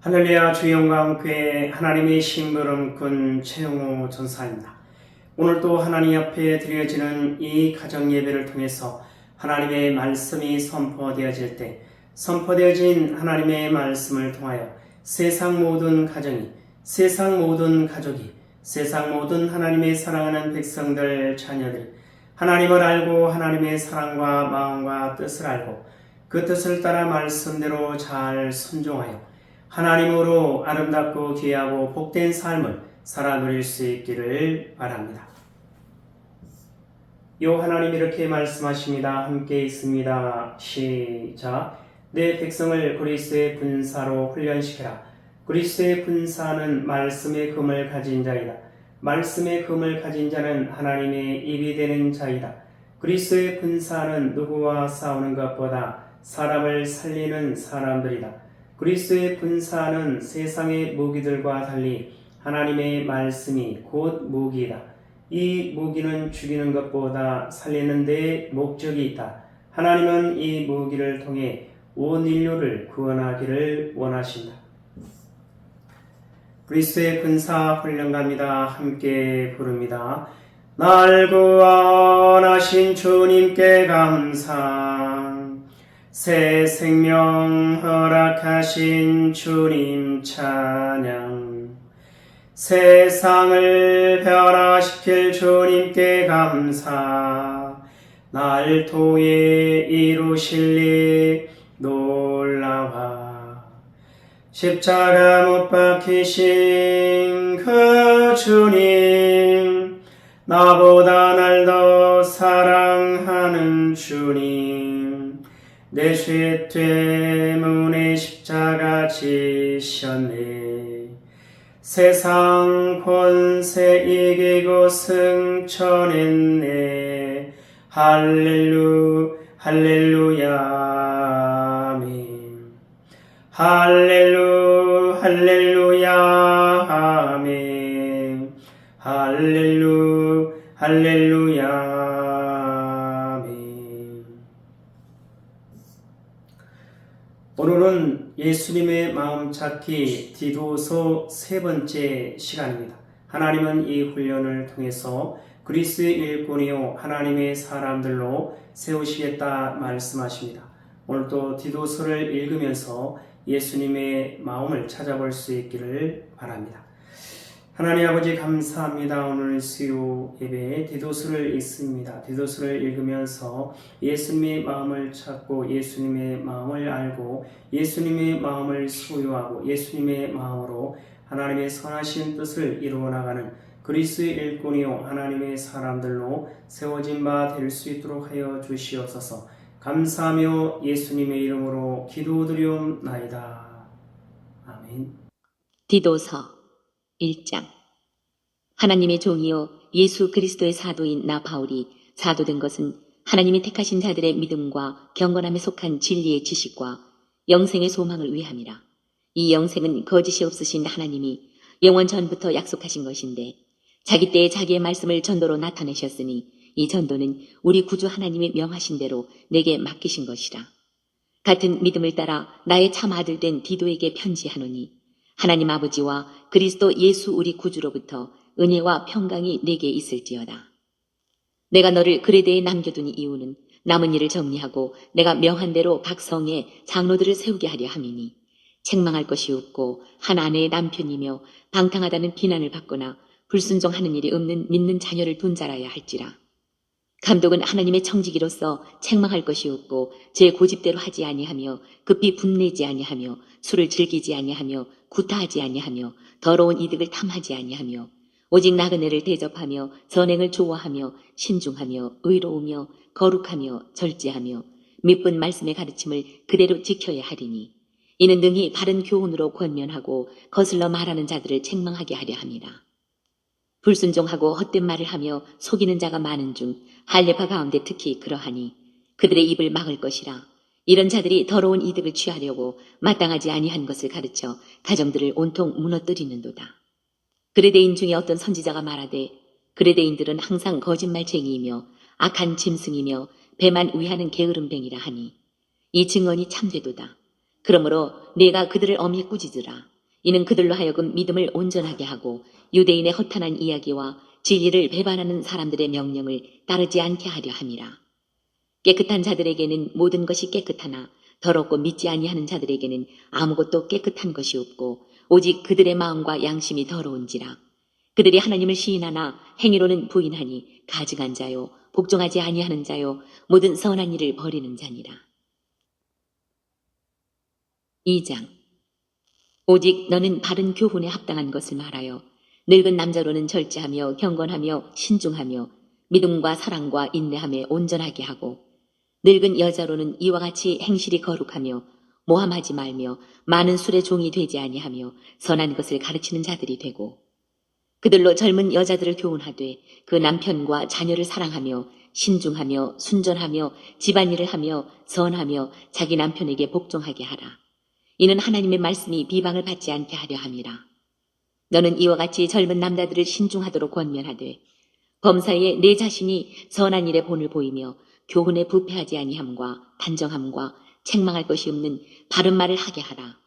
할렐루야. 주의 영광 교회 하나님의 심부름꾼 최영호 전사입니다. 오늘도 하나님 앞에 드려지는 이 가정 예배를 통해서 하나님의 말씀이 선포되어질 때 선포되어진 하나님의 말씀을 통하여 세상 모든 가정이, 세상 모든 가족이, 세상 모든 하나님의 사랑하는 백성들, 자녀들이 하나님을 알고 하나님의 사랑과 마음과 뜻을 알고 그 뜻을 따라 말씀대로 잘 순종하여 하나님으로 아름답고 귀하고 복된 삶을 살아 누릴 수 있기를 바랍니다. 요 하나님 이렇게 말씀하십니다. 함께 있습니다. 시작. 내 백성을 그리스도의 분사로 훈련시켜라. 그리스도의 분사는 말씀의 금을 가진 자이다. 말씀의 금을 가진 자는 하나님의 입이 되는 자이다. 그리스도의 분사는 누구와 싸우는 것보다 사람을 살리는 사람들이다. 그리스도의 분사는 세상의 무기들과 달리 하나님의 말씀이 곧 무기이다. 이 무기는 죽이는 것보다 살리는 데 목적이 있다. 하나님은 이 무기를 통해 온 인류를 구원하기를 원하신다. 그리스도의 분사 훈련갑니다. 함께 부릅니다. 날 구원하신 주님께 감사. 새 생명 허락하신 주님 찬양. 세상을 변화시킬 주님께 감사. 날 통해 이루실 일 놀라와. 십자가 못 박히신 그 주님, 나보다 날 더 사랑하는 주님, 내 죄 때문에 십자가 지셨네. 세상 권세 이기고 승천했네. 할렐루야 아멘. 할렐루야 아멘. 할렐루야 오늘은 예수님의 마음 찾기 디도서 세 번째 시간입니다. 하나님은 이 훈련을 통해서 그리스도의 일꾼이요 하나님의 사람들로 세우시겠다 말씀하십니다. 오늘도 디도서를 읽으면서 예수님의 마음을 찾아볼 수 있기를 바랍니다. 하나님 아버지 감사합니다. 오늘 수요 예배에 디도서를 읽습니다. 디도서를 읽으면서 예수님의 마음을 찾고 예수님의 마음을 알고 예수님의 마음을 소유하고 예수님의 마음으로 하나님의 선하신 뜻을 이루어 나가는 그리스도의 일꾼이요 하나님의 사람들로 세워진 바 될 수 있도록 하여 주시옵소서. 감사하며 예수님의 이름으로 기도드리옵나이다. 아멘. 디도서 1장. 하나님의 종이요 예수 그리스도의 사도인 나 바울이 사도된 것은 하나님이 택하신 자들의 믿음과 경건함에 속한 진리의 지식과 영생의 소망을 위함이라. 이 영생은 거짓이 없으신 하나님이 영원 전부터 약속하신 것인데 자기 때에 자기의 말씀을 전도로 나타내셨으니 이 전도는 우리 구주 하나님이 명하신 대로 내게 맡기신 것이라. 같은 믿음을 따라 나의 참 아들 된 디도에게 편지하노니 하나님 아버지와 그리스도 예수 우리 구주로부터 은혜와 평강이 내게 있을지어다. 내가 너를 그레데에 남겨둔 이유는 남은 일을 정리하고 내가 명한 대로 각 성에 장로들을 세우게 하려 함이니 책망할 것이 없고 한 아내의 남편이며 방탕하다는 비난을 받거나 불순종하는 일이 없는 믿는 자녀를 둔 자라야 할지라. 감독은 하나님의 청지기로서 책망할 것이 없고 제 고집대로 하지 아니하며 급히 분내지 아니하며 술을 즐기지 아니하며 구타하지 아니하며 더러운 이득을 탐하지 아니하며 오직 나그네를 대접하며 선행을 좋아하며 신중하며 의로우며 거룩하며 절제하며 믿은 말씀의 가르침을 그대로 지켜야 하리니 이는 능히 바른 교훈으로 권면하고 거슬러 말하는 자들을 책망하게 하려 함이라. 불순종하고 헛된 말을 하며 속이는 자가 많은 중 할례파 가운데 특히 그러하니 그들의 입을 막을 것이라. 이런 자들이 더러운 이득을 취하려고 마땅하지 아니한 것을 가르쳐 가정들을 온통 무너뜨리는도다. 그레데인 중에 어떤 선지자가 말하되 그레데인들은 항상 거짓말쟁이이며 악한 짐승이며 배만 위하는 게으름뱅이라 하니 이 증언이 참되도다. 그러므로 네가 그들을 엄히 꾸짖으라. 이는 그들로 하여금 믿음을 온전하게 하고 유대인의 허탄한 이야기와 진리를 배반하는 사람들의 명령을 따르지 않게 하려 함이라. 깨끗한 자들에게는 모든 것이 깨끗하나 더럽고 믿지 아니하는 자들에게는 아무것도 깨끗한 것이 없고 오직 그들의 마음과 양심이 더러운지라. 그들이 하나님을 시인하나 행위로는 부인하니 가증한 자요 복종하지 아니하는 자요 모든 선한 일을 버리는 자니라. 2장. 오직 너는 바른 교훈에 합당한 것을 말하여 늙은 남자로는 절제하며 경건하며 신중하며 믿음과 사랑과 인내함에 온전하게 하고 늙은 여자로는 이와 같이 행실이 거룩하며 모함하지 말며 많은 술의 종이 되지 아니하며 선한 것을 가르치는 자들이 되고 그들로 젊은 여자들을 교훈하되 그 남편과 자녀를 사랑하며 신중하며 순전하며 집안일을 하며 선하며 자기 남편에게 복종하게 하라. 이는 하나님의 말씀이 비방을 받지 않게 하려 함이라. 너는 이와 같이 젊은 남자들을 신중하도록 권면하되 범사에 내 자신이 선한 일에 본을 보이며 교훈에 부패하지 아니함과 단정함과 책망할 것이 없는 바른 말을 하게 하라.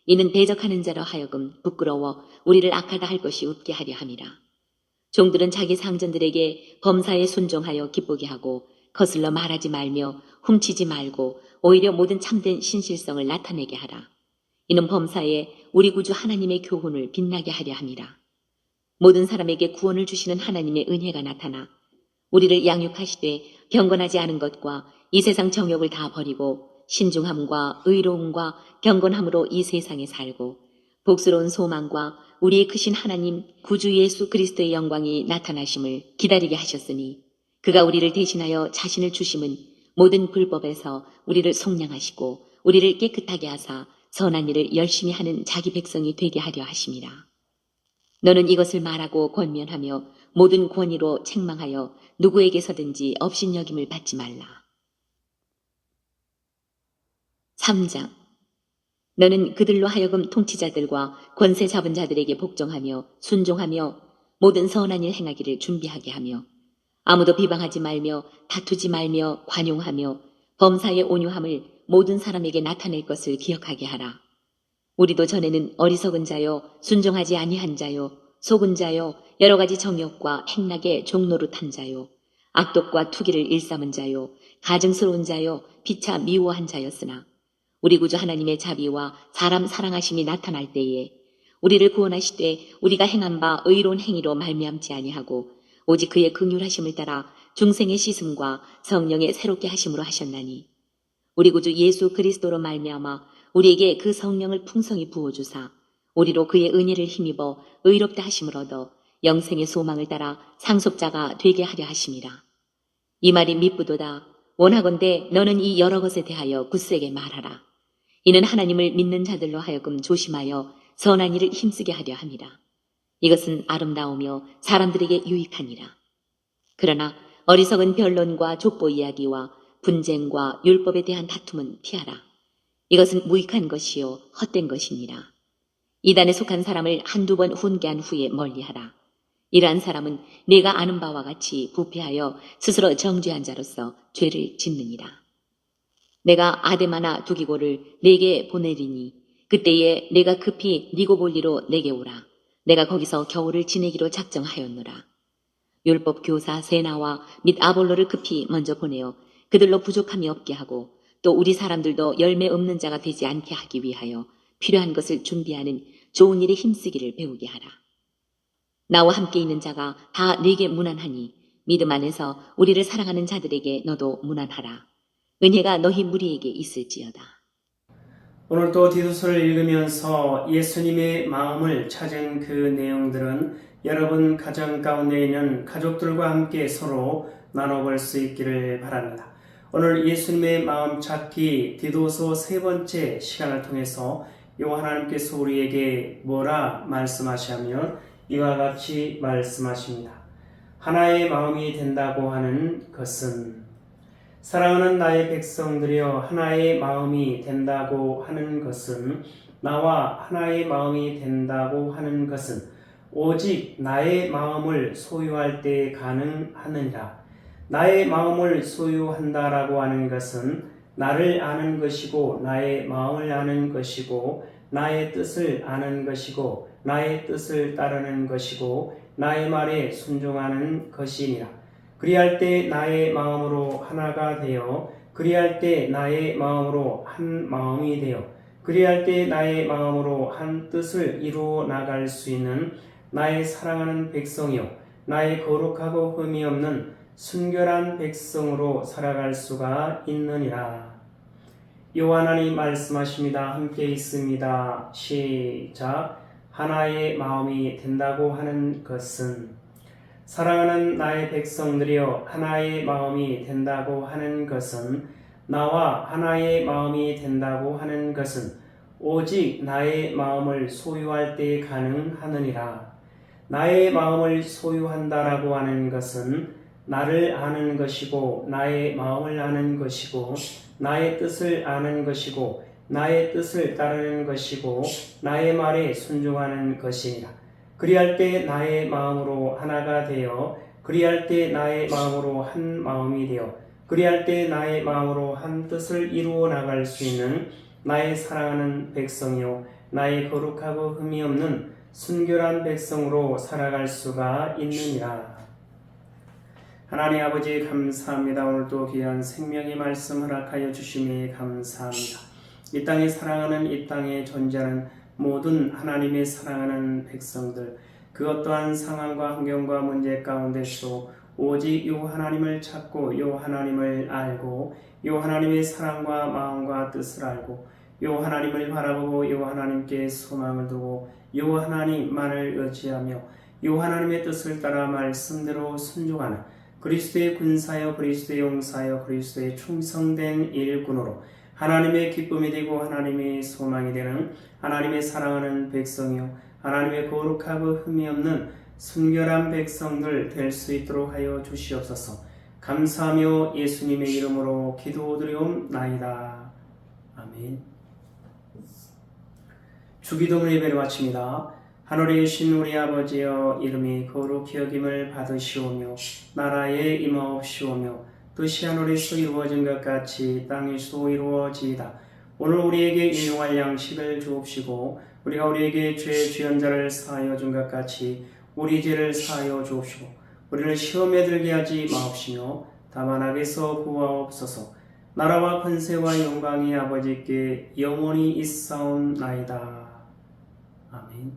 이는 대적하는 자로 하여금 부끄러워 우리를 악하다 할 것이 없게 하려 함이라. 종들은 자기 상전들에게 범사에 순종하여 기쁘게 하고 거슬러 말하지 말며 훔치지 말고 오히려 모든 참된 신실성을 나타내게 하라. 이는 범사에 우리 구주 하나님의 교훈을 빛나게 하려 함이라. 모든 사람에게 구원을 주시는 하나님의 은혜가 나타나 우리를 양육하시되 경건하지 않은 것과 이 세상 정욕을 다 버리고 신중함과 의로움과 경건함으로 이 세상에 살고 복스러운 소망과 우리의 크신 하나님 구주 예수 그리스도의 영광이 나타나심을 기다리게 하셨으니 그가 우리를 대신하여 자신을 주심은 모든 불법에서 우리를 속량하시고 우리를 깨끗하게 하사 선한 일을 열심히 하는 자기 백성이 되게 하려 하심이라. 너는 이것을 말하고 권면하며 모든 권위로 책망하여 누구에게서든지 업신여김을 받지 말라. 3장. 너는 그들로 하여금 통치자들과 권세 잡은 자들에게 복종하며 순종하며 모든 선한 일 행하기를 준비하게 하며 아무도 비방하지 말며 다투지 말며 관용하며 범사의 온유함을 모든 사람에게 나타낼 것을 기억하게 하라. 우리도 전에는 어리석은 자요 순종하지 아니한 자요 속은 자요 여러 가지 정욕과 행락의 종노릇한 자요 악독과 투기를 일삼은 자요 가증스러운 자요 피차 미워한 자였으나 우리 구주 하나님의 자비와 사람 사랑하심이 나타날 때에 우리를 구원하시되 우리가 행한 바 의로운 행위로 말미암지 아니하고 오직 그의 긍휼하심을 따라 중생의 씻음과 성령의 새롭게 하심으로 하셨나니 우리 구주 예수 그리스도로 말미암아 우리에게 그 성령을 풍성히 부어주사 우리로 그의 은혜를 힘입어 의롭다 하심을 얻어 영생의 소망을 따라 상속자가 되게 하려 하심이라. 이 말이 미쁘도다. 원하건대 너는 이 여러 것에 대하여 굳세게 말하라. 이는 하나님을 믿는 자들로 하여금 조심하여 선한 일을 힘쓰게 하려 함이라. 이것은 아름다우며 사람들에게 유익하니라. 그러나 어리석은 변론과 족보 이야기와 분쟁과 율법에 대한 다툼은 피하라. 이것은 무익한 것이요 헛된 것이니라. 이단에 속한 사람을 한두 번 훈계한 후에 멀리하라. 이러한 사람은 내가 아는 바와 같이 부패하여 스스로 정죄한 자로서 죄를 짓느니라. 내가 아데마나 두기고를 내게 보내리니 그때에 내가 급히 니고볼리로 내게 오라. 내가 거기서 겨울을 지내기로 작정하였노라. 율법 교사 세나와 및 아볼로를 급히 먼저 보내어 그들로 부족함이 없게 하고 또 우리 사람들도 열매 없는 자가 되지 않게 하기 위하여 필요한 것을 준비하는 좋은 일에 힘쓰기를 배우게 하라. 나와 함께 있는 자가 다 네게 무난하니 믿음 안에서 우리를 사랑하는 자들에게 너도 무난하라. 은혜가 너희 무리에게 있을지어다. 오늘도 디도서를 읽으면서 예수님의 마음을 찾은 그 내용들은 여러분 가정 가운데 있는 가족들과 함께 서로 나눠볼 수 있기를 바랍니다. 오늘 예수님의 마음 찾기 디도서 세 번째 시간을 통해서 하나님께서 우리에게 뭐라 말씀하시냐면 이와 같이 말씀하십니다. 하나의 마음이 된다고 하는 것은 사랑하는 나의 백성들이여 하나의 마음이 된다고 하는 것은 나와 하나의 마음이 된다고 하는 것은 오직 나의 마음을 소유할 때 가능하느니라. 나의 마음을 소유한다라고 하는 것은 나를 아는 것이고 나의 마음을 아는 것이고 나의 뜻을 아는 것이고 나의 뜻을 따르는 것이고 나의 말에 순종하는 것이니라. 그리할 때 나의 마음으로 하나가 되어 그리할 때 나의 마음으로 한 마음이 되어 그리할 때 나의 마음으로 한 뜻을 이루어 나갈 수 있는 나의 사랑하는 백성이요 나의 거룩하고 흠이 없는 순결한 백성으로 살아갈 수가 있느니라. 여호와 하나님 말씀하십니다. 함께 있습니다. 시작. 하나의 마음이 된다고 하는 것은 사랑하는 나의 백성들이여 하나의 마음이 된다고 하는 것은 나와 하나의 마음이 된다고 하는 것은 오직 나의 마음을 소유할 때 가능하느니라. 나의 마음을 소유한다라고 하는 것은 나를 아는 것이고 나의 마음을 아는 것이고 나의 뜻을 아는 것이고 나의 뜻을 따르는 것이고 나의 말에 순종하는 것이니라. 그리할 때 나의 마음으로 하나가 되어 그리할 때 나의 마음으로 한 마음이 되어 그리할 때 나의 마음으로 한 뜻을 이루어 나갈 수 있는 나의 사랑하는 백성이요 나의 거룩하고 흠이 없는 순결한 백성으로 살아갈 수가 있느니라. 하나님 아버지 감사합니다. 오늘도 귀한 생명의 말씀 허락하여 주심에 감사합니다. 이 땅에 사랑하는 이 땅에 존재하는 모든 하나님의 사랑하는 백성들 그 어떠한 상황과 환경과 문제 가운데서 오직 요 하나님을 찾고 요 하나님을 알고 요 하나님의 사랑과 마음과 뜻을 알고 요 하나님을 바라보고 요 하나님께 소망을 두고 요 하나님만을 의지하며 요 하나님의 뜻을 따라 말씀대로 순종하는 그리스도의 군사여 그리스도의 용사여 그리스도의 충성된 일꾼으로 하나님의 기쁨이 되고 하나님의 소망이 되는 하나님의 사랑하는 백성이요 하나님의 거룩하고 흠이 없는 순결한 백성들 될 수 있도록 하여 주시옵소서. 감사하며 예수님의 이름으로 기도드리옵나이다. 아멘. 주기도문 예배를 마칩니다. 하늘에 계신 우리 아버지여 이름이 거룩히 여김을 받으시오며 나라에 임하옵시오며 뜻이 하늘에서 이루어진 것 같이 땅에서도 이루어지이다. 오늘 우리에게 일용할 양식을 주옵시고 우리가 우리에게 죄 지은 자를 사하여 준 것 같이 우리 죄를 사하여 주옵시고 우리를 시험에 들게 하지 마옵시며 다만 악에서 구하옵소서. 나라와 권세와 영광이 아버지께 영원히 있사옵나이다. 아멘.